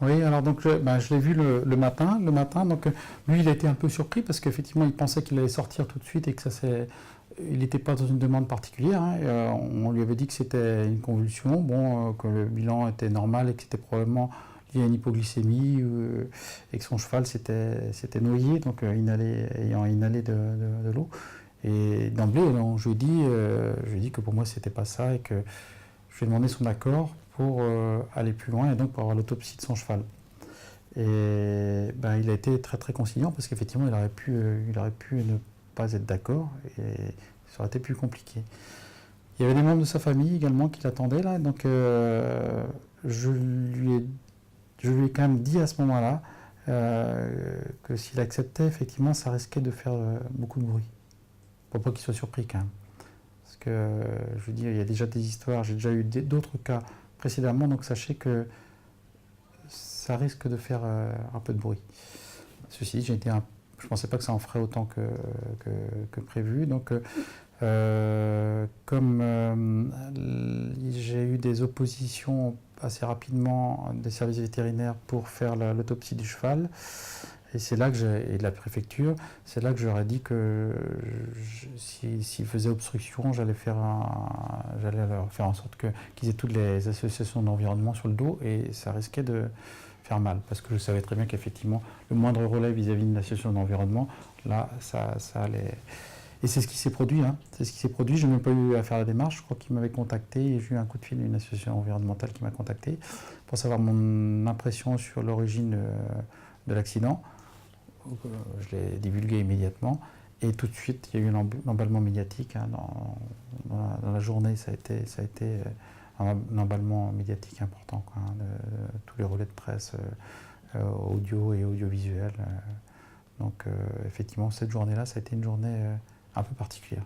Oui, alors donc je l'ai vu le matin. Donc lui, il a été un peu surpris parce qu'effectivement, il pensait qu'il allait sortir tout de suite et que il n'était pas dans une demande particulière, hein. On lui avait dit que c'était une convulsion, bon, que le bilan était normal et que c'était probablement lié à une hypoglycémie et que son cheval s'était noyé, donc ayant inhalé de l'eau. Et d'emblée, je lui ai dit que pour moi, c'était pas ça et que je lui ai demandé son accord pour aller plus loin et donc pour avoir l'autopsie de son cheval. Et il a été très très conciliant parce qu'effectivement, il aurait pu ne pas être d'accord et ça aurait été plus compliqué. Il y avait des membres de sa famille également qui l'attendaient là, donc je lui ai quand même dit à ce moment-là que s'il acceptait, effectivement, ça risquait de faire beaucoup de bruit. Pour pas qu'il soit surpris quand même. Parce que je veux dire, il y a déjà des histoires, j'ai déjà eu d'autres cas précédemment, donc sachez que ça risque de faire un peu de bruit. Ceci dit, je ne pensais pas que ça en ferait autant que prévu. Donc, comme j'ai eu des oppositions assez rapidement des services vétérinaires pour faire l'autopsie du cheval, et c'est là et de la préfecture, c'est là que j'aurais dit que s'ils faisaient obstruction, j'allais leur faire en sorte qu'ils aient toutes les associations d'environnement sur le dos et ça risquait de faire mal parce que je savais très bien qu'effectivement le moindre relais vis-à-vis d'une association d'environnement, là ça allait. Et c'est ce qui s'est produit, hein. C'est ce qui s'est produit. Je n'ai même pas eu à faire la démarche. Je crois qu'ils m'avaient contacté et j'ai eu un coup de fil d'une association environnementale qui m'a contacté pour savoir mon impression sur l'origine de l'accident. Je l'ai divulgué immédiatement et tout de suite il y a eu un emballement médiatique, hein, dans la journée. Ça a été un emballement médiatique important, quoi, hein, de tous les relais de presse audio et audiovisuel. Donc effectivement cette journée-là, ça a été une journée un peu particulière.